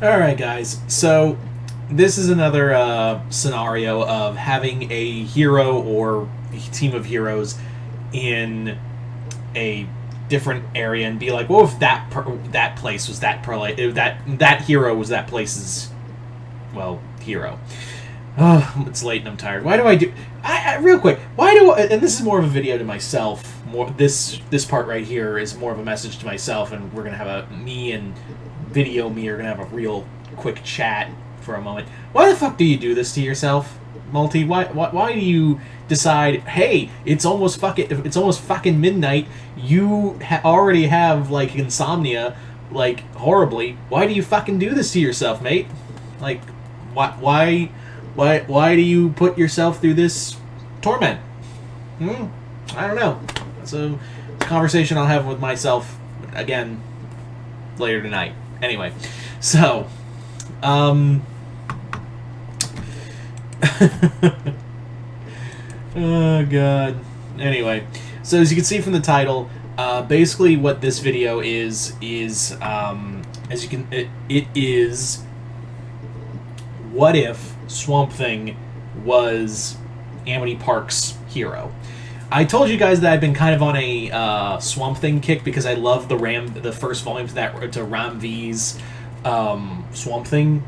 Alright, guys. So, this is another scenario of having a hero or a team of heroes in a different area and be like, well, if that place was if that hero was that place's, well, hero. Oh, it's late and I'm tired. Why do I do... real quick, why do I... And this is more of a video to myself. This part right here is more of a message to myself, and we're going to have me are going to have a real quick chat for a moment. Why the fuck do you do this to yourself, Multi? Why do you decide, hey, it's almost fucking midnight, you already have, like, insomnia, like, horribly. Why do you fucking do this to yourself, mate? Like, why do you put yourself through this torment? I don't know. It's a conversation I'll have with myself again later tonight. Anyway, so, oh god. Anyway, so as you can see from the title, basically what this video is as you can, it is, what if Swamp Thing was Amity Park's hero? I told you guys that I've been kind of on a Swamp Thing kick because I love the first volume to Ram V's Swamp Thing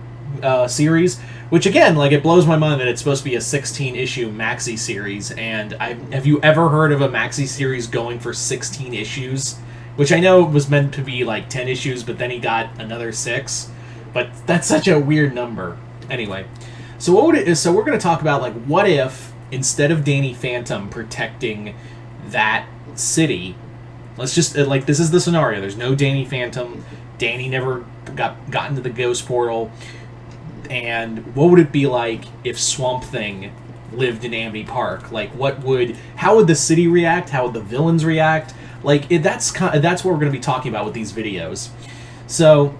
series, which again, like, it blows my mind that it's supposed to be a 16-issue maxi series. And have you ever heard of a maxi series going for 16 issues? Which I know was meant to be like 10 issues, but then he got another 6. But that's such a weird number. Anyway, so we're going to talk about, like, what if instead of Danny Phantom protecting that city, let's just, like, this is the scenario. There's no Danny Phantom. Danny never got into the ghost portal. And what would it be like if Swamp Thing lived in Amity Park? Like, how would the city react? How would the villains react? Like, that's what we're going to be talking about with these videos. So,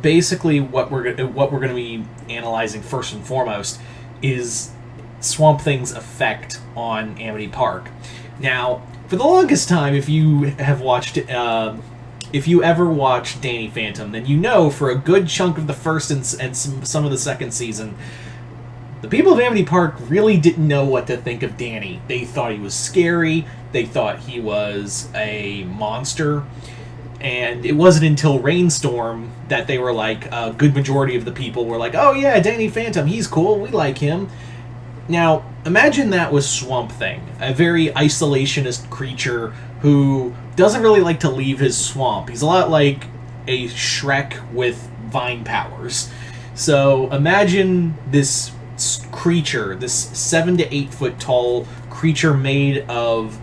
basically, what we're going to be analyzing first and foremost is Swamp Thing's effect on Amity Park. Now, for the longest time, if you ever watched Danny Phantom, then you know for a good chunk of the first and some of the second season, the people of Amity Park really didn't know what to think of Danny. They thought he was scary. They thought he was a monster. And it wasn't until Rainstorm that they were like, a good majority of the people were like, oh yeah, Danny Phantom, he's cool, we like him. Now, imagine that was Swamp Thing, a very isolationist creature who doesn't really like to leave his swamp. He's a lot like a Shrek with vine powers. So imagine this creature, this 7 to 8 foot tall creature made of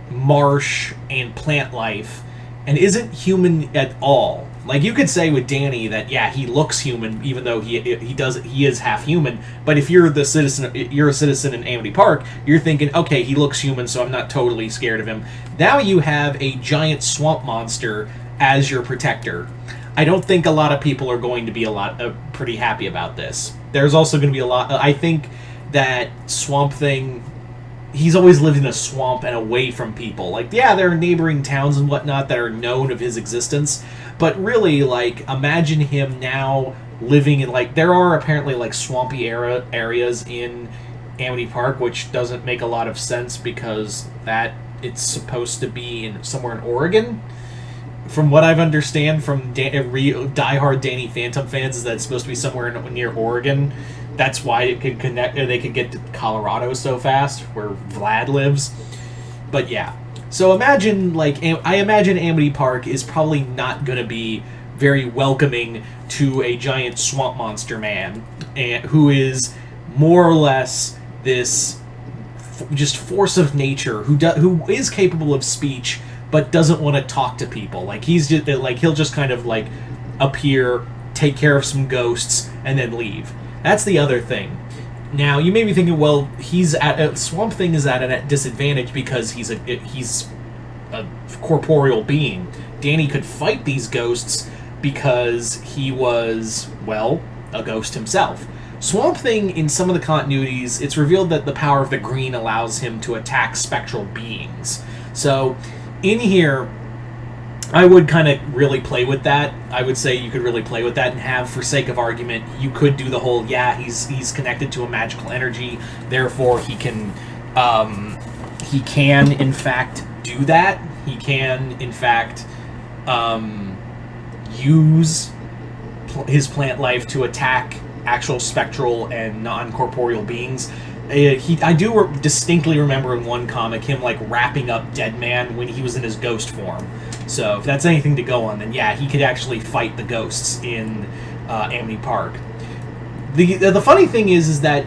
marsh and plant life, and isn't human at all. Like, you could say with Danny that, yeah, he looks human, even though he is half human. But if you're a citizen in Amity Park, you're thinking, okay, he looks human, so I'm not totally scared of him. Now you have a giant swamp monster as your protector. I don't think a lot of people are going to be pretty happy about this. There's also going to be a lot. I think that Swamp Thing, he's always lived in a swamp and away from people. Like, yeah, there are neighboring towns and whatnot that are known of his existence, but really, like, imagine him now living in, like, there are apparently, like, swampy areas in Amity Park, which doesn't make a lot of sense because it's supposed to be somewhere in Oregon. From what I've understand from diehard Danny Phantom fans, is that it's supposed to be somewhere near Oregon. That's why it could connect. They could get to Colorado so fast, where Vlad lives. But yeah, so imagine, like, I imagine Amity Park is probably not going to be very welcoming to a giant swamp monster man, who is more or less this just force of nature who is capable of speech but doesn't want to talk to people. Like, he's just like, he'll just kind of like appear, take care of some ghosts, and then leave. That's the other thing. Now, you may be thinking, well, Swamp Thing is at a disadvantage because he's a corporeal being. Danny could fight these ghosts because he was, well, a ghost himself. Swamp Thing, in some of the continuities, it's revealed that the power of the green allows him to attack spectral beings. So, in here, I would kind of really play with that. I would say you could really play with that and have, for sake of argument, you could do the whole, yeah, he's connected to a magical energy, therefore he can in fact do that. He can in fact use his plant life to attack actual spectral and non-corporeal beings. I do distinctly remember in one comic him like wrapping up Deadman when he was in his ghost form. So if that's anything to go on, then yeah, he could actually fight the ghosts in Amity Park. The funny thing is that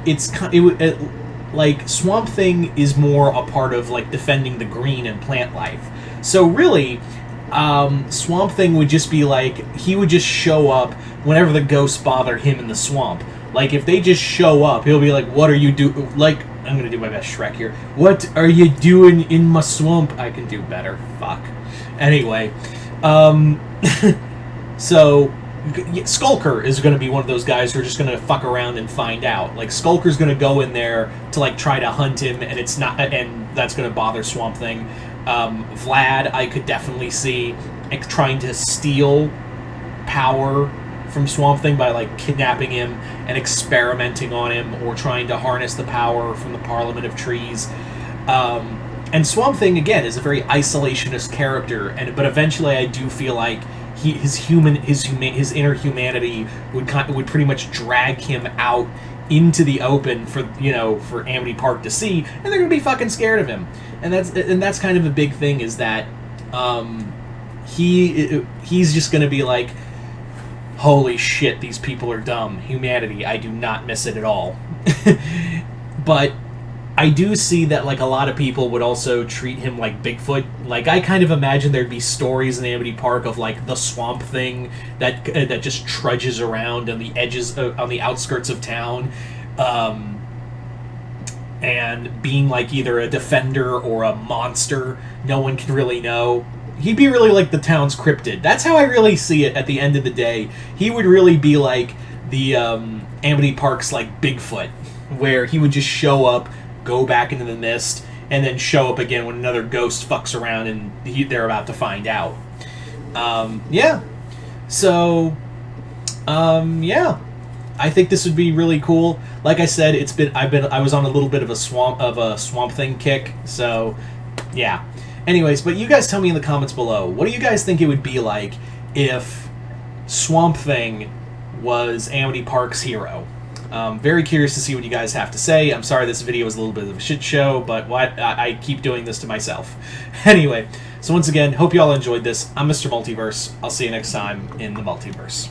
like Swamp Thing is more a part of like defending the green and plant life. So really, Swamp Thing would just be like, he would just show up whenever the ghosts bother him in the swamp. Like if they just show up, he'll be like, "What are you doing?" Like, I'm gonna do my best Shrek here. "What are you doing in my swamp?" I can do better. Fuck. Anyway, so Skulker is going to be one of those guys who are just going to fuck around and find out. Like Skulker's going to go in there to like try to hunt him, and it's not, and that's going to bother Swamp Thing. Vlad, I could definitely see trying to steal power from Swamp Thing by like kidnapping him and experimenting on him, or trying to harness the power from the Parliament of Trees. And Swamp Thing again is a very isolationist character, but eventually I do feel like his inner humanity would pretty much drag him out into the open for Amity Park to see, and they're gonna be fucking scared of him. And that's kind of a big thing, is that he's just gonna be like, "Holy shit, these people are dumb. Humanity, I do not miss it at all." But I do see that like a lot of people would also treat him like Bigfoot. Like I kind of imagine there'd be stories in Amity Park of like the Swamp Thing that just trudges around on the edges on the outskirts of town, and being like either a defender or a monster. No one can really know. He'd be really like the town's cryptid. That's how I really see it at the end of the day. He would really be like the Amity Park's like Bigfoot, where he would just show up, go back into the mist, and then show up again when another ghost fucks around and they're about to find out. Yeah. So, yeah. I think this would be really cool. Like I said, I was on a little bit of a Swamp Thing kick, so yeah. Anyways, but you guys tell me in the comments below, what do you guys think it would be like if Swamp Thing was Amity Park's hero? Very curious to see what you guys have to say. I'm sorry this video was a little bit of a shit show, but I keep doing this to myself. Anyway, so once again, hope you all enjoyed this. I'm Mr. Multiverse. I'll see you next time in the Multiverse.